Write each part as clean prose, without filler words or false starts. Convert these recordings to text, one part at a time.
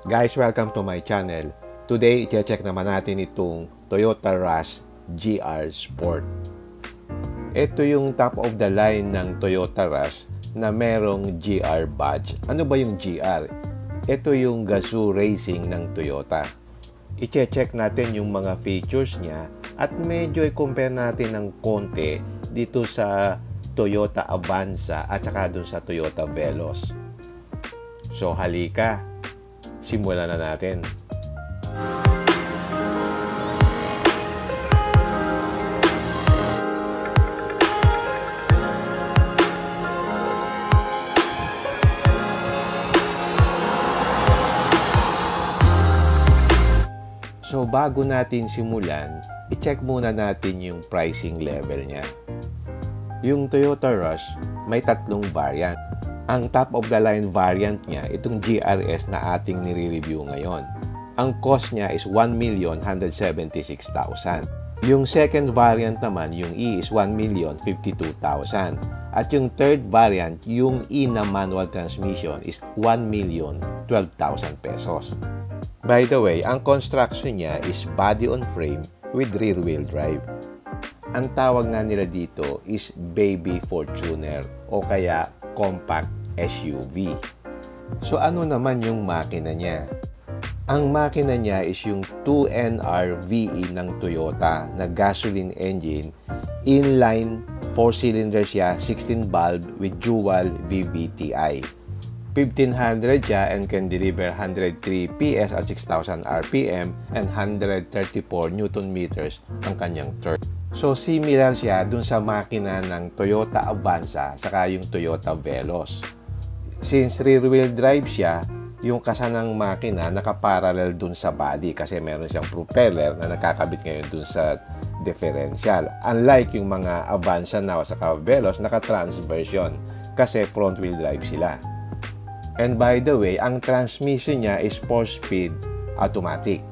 Guys, welcome to my channel. Today, i-check naman natin itong Toyota Rush GR Sport. Ito yung top of the line ng Toyota Rush na merong GR badge. Ano ba yung GR? Ito yung Gazoo Racing ng Toyota. I-check natin yung mga features niya at medyo i-compare natin ng konti dito sa Toyota Avanza at saka dun sa Toyota Veloz. So halika, simulan na natin. So bago natin simulan, i-check muna natin yung pricing level niya. Yung Toyota Rush may tatlong variant. Ang top of the line variant niya, itong GRS na ating nire-review ngayon. Ang cost niya is 1,176,000. Yung second variant naman, yung E is 1,052,000. At yung third variant, yung E na manual transmission is 1,012,000 pesos. By the way, ang construction niya is body on frame with rear wheel drive. Ang tawag nga nila dito is Baby Fortuner o kaya compact SUV. So ano naman yung makina niya? Ang makina niya is yung 2NR VE ng Toyota na gasoline engine, inline 4-cylinder siya, 16 valve with dual VVTi. 1500 siya and can deliver 103 PS at 6,000 RPM and 134 Newton meters ang kanyang torque. So similar siya dun sa makina ng Toyota Avanza saka yung Toyota Veloz. Since rear-wheel drive siya, yung kasanang makina nakaparallel dun sa body kasi meron siyang propeller na nakakabit ngayon dun sa differential. Unlike yung mga Avanza na o saka Veloz, naka-transversion kasi front-wheel drive sila. And by the way, ang transmission niya is 4-speed automatic.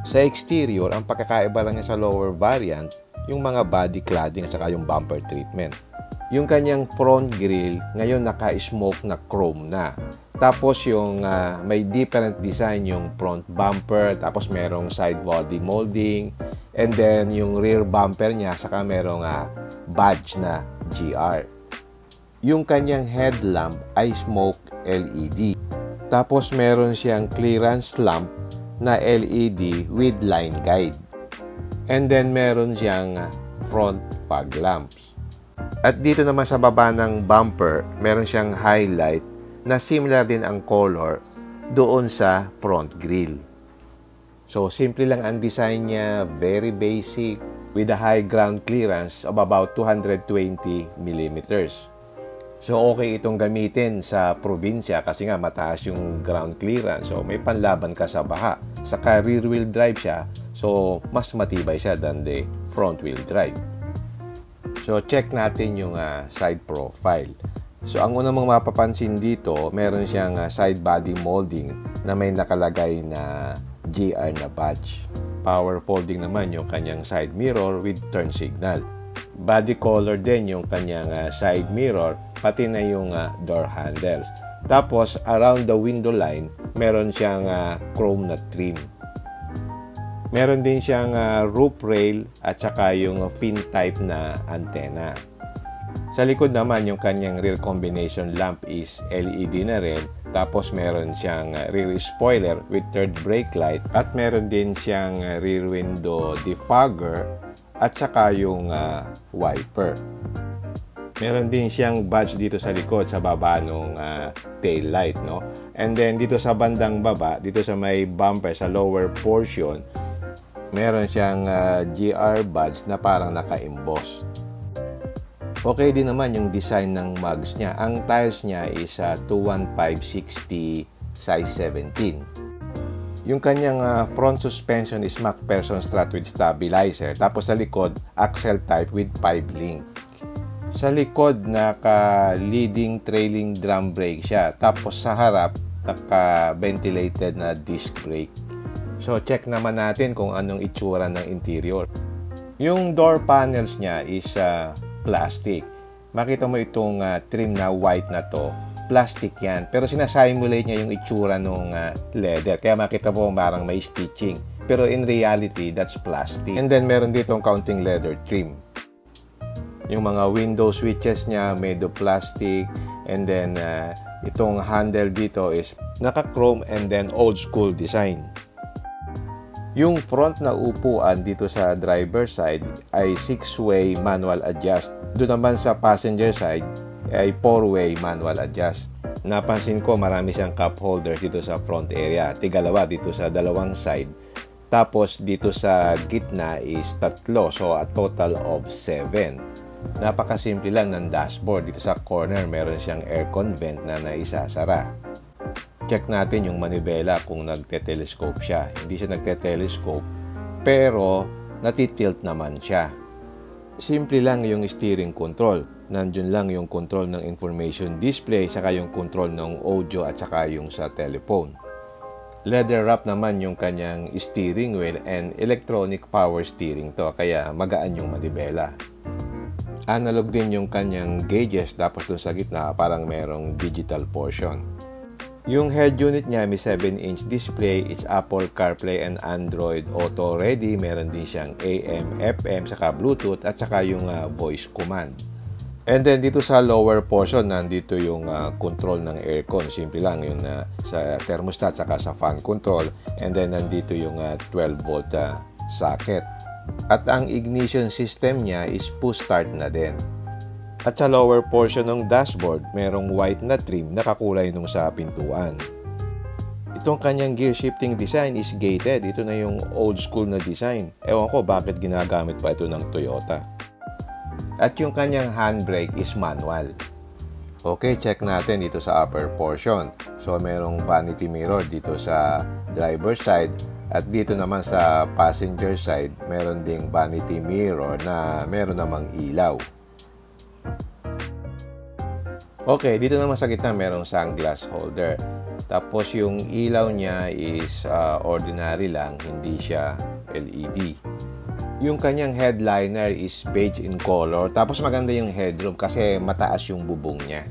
Sa exterior, ang pagkakaiba lang niya sa lower variant, yung mga body cladding at saka yung bumper treatment. Yung kanyang front grille, ngayon naka-smoke na chrome na. Tapos yung may different design yung front bumper, tapos merong side body molding, and then yung rear bumper niya, saka merong badge na GR. Yung kanyang headlamp ay smoke LED. Tapos meron siyang clearance lamp na LED with line guide. And then meron siyang front fog lamps. At dito naman sa baba ng bumper, meron siyang highlight na similar din ang color doon sa front grille. So simple lang ang design niya, very basic with a high ground clearance of about 220 mm. So okay itong gamitin sa probinsya kasi nga mataas yung ground clearance. So may panlaban ka sa baha. Saka rear wheel drive siya. So mas matibay siya than the front wheel drive. So check natin yung side profile. So ang unang mga mapapansin dito, meron siyang side body molding na may nakalagay na GR na badge. Power folding naman yung kanyang side mirror with turn signal. Body color din yung kanyang side mirror, pati na yung door handles. Tapos, around the window line, meron siyang chrome na trim. Meron din siyang roof rail at saka yung fin type na antenna. Sa likod naman, yung kanyang rear combination lamp is LED na rin. Tapos, meron siyang rear spoiler with third brake light at meron din siyang rear window defogger at saka yung wiper. Meron din siyang badge dito sa likod sa baba ng tail light, no? And then dito sa bandang baba, dito sa may bumper sa lower portion, meron siyang GR badge na parang naka-emboss. Okay din naman yung design ng mugs niya. Ang tires niya is 215/60 size 17. Yung kanyang front suspension is MacPherson strut with stabilizer. Tapos sa likod, axle type with 5-link. Sa likod, naka-leading trailing drum brake siya. Tapos sa harap, naka-ventilated na disc brake. So check naman natin kung anong itsura ng interior. Yung door panels niya is plastic. Makita mo itong trim na white na to plastic yan. Pero sinasimulate niya yung itsura ng leather. Kaya makita po parang may stitching. Pero in reality, that's plastic. And then meron dito ang counting leather trim. Yung mga window switches niya made of plastic. And then itong handle dito is naka-chrome and then old school design. Yung front na upuan dito sa driver side ay 6-way manual adjust. Doon naman sa passenger side ay 4-way manual adjust. Napansin ko marami siyang cup holders dito sa front area. Tigalawa dito sa dalawang side. Tapos dito sa gitna is 3. So a total of 7. Napakasimple lang ng dashboard. Dito sa corner meron siyang aircon vent na naisasara. Check natin yung manibela kung nagte-telescope siya. Hindi siya nagte-telescope pero natitilt naman siya. Simple lang yung steering control. Nandiyon lang yung control ng information display saka yung control ng audio at saka yung sa telephone. Leather wrap naman yung kanyang steering wheel and electronic power steering to kaya magaan yung manibela. Analog din yung kanyang gauges tapos dun sa gitna parang merong digital portion. Yung head unit niya may 7-inch display, it's Apple CarPlay and Android Auto ready. Meron din siyang AM, FM, saka Bluetooth at saka yung voice command. And then dito sa lower portion nandito yung control ng aircon. Simple lang yung sa thermostat saka sa fan control. And then nandito yung 12 volt socket. At ang ignition system niya is push start na din. At sa lower portion ng dashboard, merong white na trim na kakulay nung sa pintuan. Itong kanyang gear shifting design is gated. Ito na yung old school na design. Ewan ko bakit ginagamit pa ito ng Toyota. At yung kanyang handbrake is manual. Okay, check natin dito sa upper portion. So, merong vanity mirror dito sa driver side. At dito naman sa passenger side, meron ding vanity mirror na meron namang ilaw. Okay, dito naman sa gitna merong sunglass holder. Tapos yung ilaw niya is ordinary lang, hindi siya LED. Yung kanyang headliner is beige in color. Tapos maganda yung headroom kasi mataas yung bubong niya.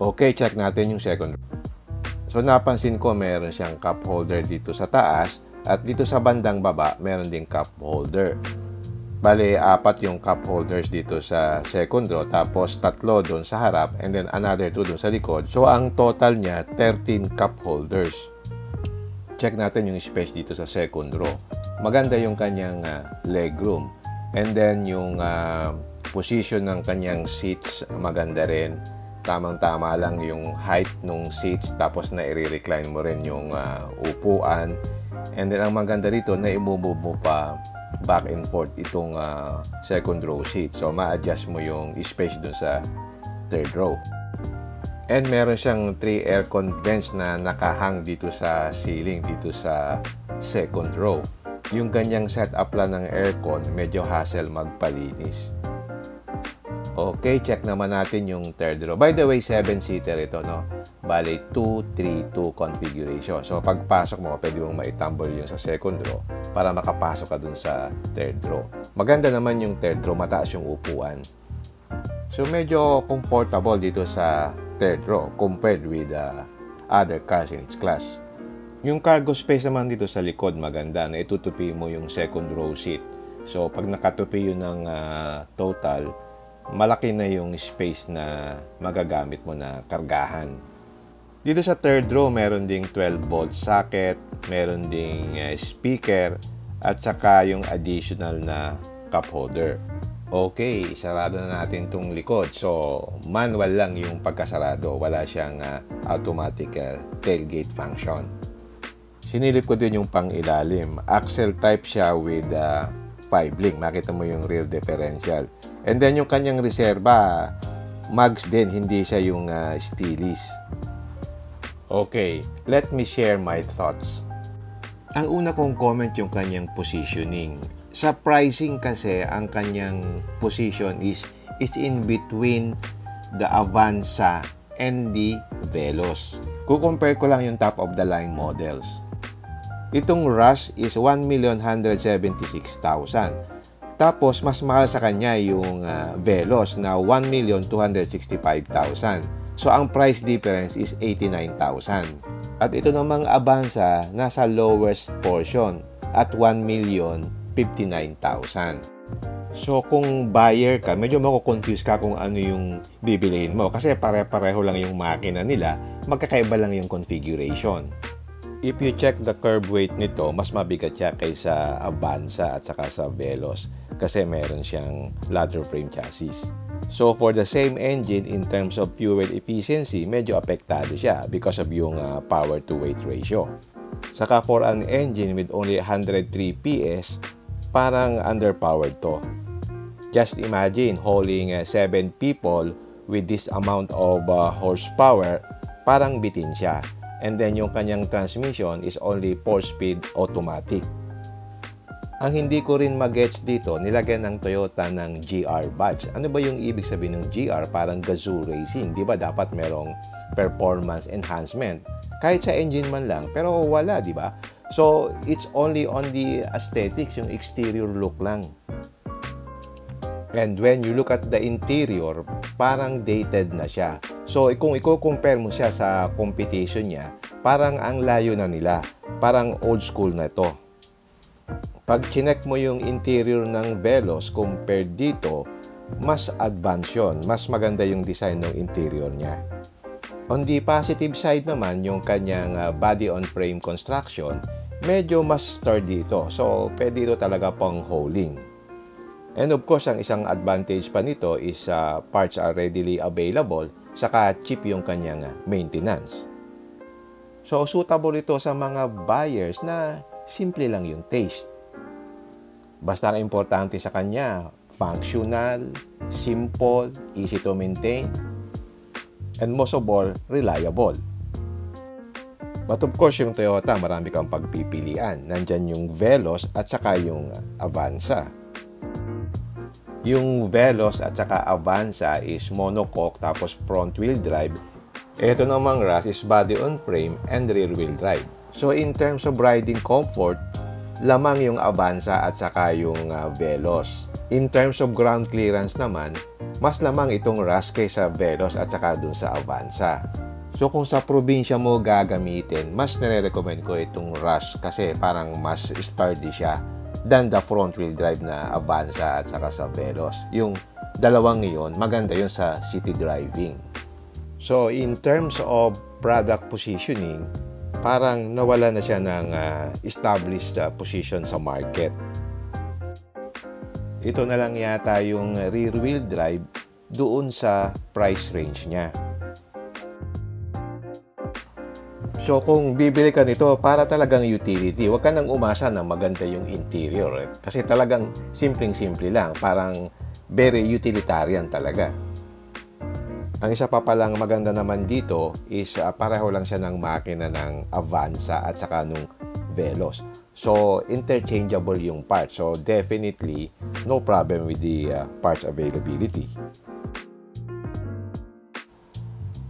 Okay, check natin yung second row. So napansin ko meron siyang cup holder dito sa taas at dito sa bandang baba meron ding cup holder. Bale, 4 yung cup holders dito sa second row, tapos 3 doon sa harap, and then another 2 doon sa likod. So, ang total niya, 13 cup holders. Check natin yung space dito sa second row. Maganda yung kanyang legroom. And then, yung position ng kanyang seats, maganda rin. Tamang-tama lang yung height ng seats, tapos na i-recline mo rin yung upuan. And then, ang maganda rito, na i-move mo pa back and forth itong second row seat. So, ma-adjust mo yung space dun sa third row. And meron siyang 3 aircon vents na nakahang dito sa ceiling, dito sa second row. Yung ganyang setup lang ng aircon, medyo hassle magpalinis. Okay, check naman natin yung third row. By the way, 7-seater ito, no? Bale, 2-3-2 configuration. So, pagpasok mo, pwede mong maitumble yung sa second row para makapasok ka dun sa third row. Maganda naman yung third row, mataas yung upuan. So, medyo comfortable dito sa third row compared with other cars in its class. Yung cargo space naman dito sa likod, maganda na itutupi mo yung second row seat. So, pag nakatupi yun ng total, malaki na yung space na magagamit mo na kargahan. Dito sa third row, meron ding 12 volt socket, meron ding speaker, at saka yung additional na cup holder. Okay, sarado na natin tong likod. So, manual lang yung pagkasarado. Wala siyang automatic tailgate function. Sinilip ko din yung pang-ilalim. Axle type siya with 5-link. Makita mo yung rear differential. And then yung kanyang reserva, mags din, hindi siya yung steelys. Okay, let me share my thoughts. Ang una kong comment yung kanyang positioning. Sa pricing kasi, ang kanyang position is in between the Avanza and the Veloz. Kukompare ko lang yung top of the line models. Itong Rush is 1,176,000. Tapos, mas mahal sa kanya yung Veloz na 1,265,000. So, ang price difference is 89,000. At ito namang Avanza, nasa lowest portion at 1,059,000. So, kung buyer ka, medyo mako-confuse ka kung ano yung bibilihin mo. Kasi pare-pareho lang yung makina nila, magkakaiba lang yung configuration. If you check the curb weight nito, mas mabigat siya kaysa Avanza at saka sa Veloz. Kasi meron siyang ladder frame chassis. So, for the same engine, in terms of fuel efficiency, medyo apektado siya because of yung power to weight ratio. Saka for an engine with only 103 PS, parang underpowered to. Just imagine hauling 7 people with this amount of horsepower, parang bitin siya. And then yung kanyang transmission is only 4-speed automatic. Ang hindi ko rin mag-gets dito, nilagyan ng Toyota ng GR badge. Ano ba yung ibig sabihin ng GR? Parang Gazoo Racing. Di ba dapat merong performance enhancement? Kahit sa engine man lang, pero wala, di ba? So, it's only on the aesthetics, yung exterior look lang. And when you look at the interior, parang dated na siya. So, kung i-compare mo siya sa competition niya, parang ang layo na nila. Parang old school na ito. Pag chinek mo yung interior ng Veloz compared dito, mas advanced yun. Mas maganda yung design ng interior niya. On the positive side naman, yung kanyang body-on-frame construction, medyo mas sturdy ito. So, pwede ito talaga pang hauling. And of course, ang isang advantage pa nito is parts are readily available, saka cheap yung kanyang maintenance. So, suitable ito sa mga buyers na simple lang yung taste. Basta ang importante sa kanya, functional, simple, easy to maintain, and most of all, reliable. But of course, yung Toyota, marami kang pagpipilian. Nandyan yung Veloz at saka yung Avanza. Yung Veloz at saka Avanza is monocoque tapos front wheel drive. Ito namang Rush is body on frame and rear wheel drive. So in terms of riding comfort, lamang yung Avanza at saka yung Veloz. In terms of ground clearance naman, mas lamang itong Rush kaysa Veloz at saka dun sa Avanza. So kung sa probinsya mo gagamitin, mas nire-recommend ko itong Rush kasi parang mas sturdy siya than the front wheel drive na Avanza at saka sa Veloz. Yung dalawang yun, maganda yun sa city driving. So, in terms of product positioning, parang nawala na siya ng established position sa market. Ito na lang yata yung rear wheel drive doon sa price range niya. So, kung bibili ka nito, para talagang utility, huwag ka nang umasa na maganda yung interior. Kasi talagang simpleng-simple lang. Parang very utilitarian talaga. Ang isa pa palang maganda naman dito is pareho lang siya ng makina ng Avanza at saka nung Veloz. So, interchangeable yung parts. So, definitely, no problem with the parts availability.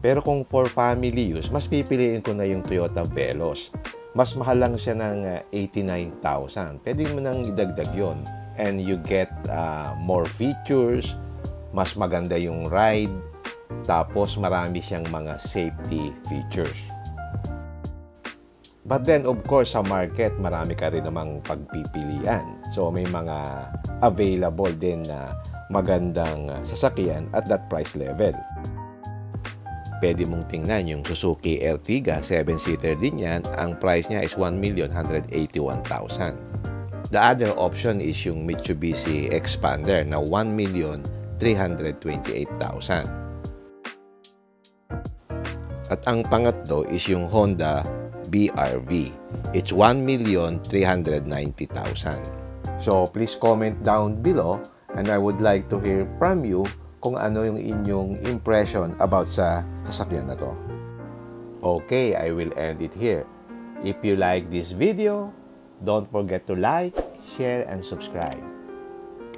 Pero kung for family use, mas pipiliin ko na yung Toyota Veloz. Mas mahal lang siya ng 89,000. Pwede mo nang idagdag yon. And you get more features, mas maganda yung ride, tapos marami siyang mga safety features. But then, of course, sa market, marami ka rin namang pagpipilian. So, may mga available din na magandang sasakyan at that price level. Pwede mong tingnan yung Suzuki Ertiga, 7-seater din yan. Ang price niya is 1,181,000. The other option is yung Mitsubishi Expander na 1,328,000. At ang pangatlo is yung Honda BRV. It's 1,390,000. So, please comment down below and I would like to hear from you kung ano yung inyong impression about sa sasakyan na to. Okay, I will end it here. If you like this video, don't forget to like, share, and subscribe.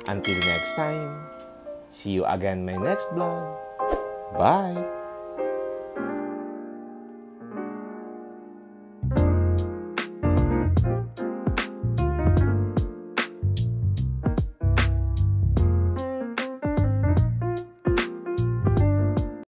Until next time, see you again in my next vlog. Bye!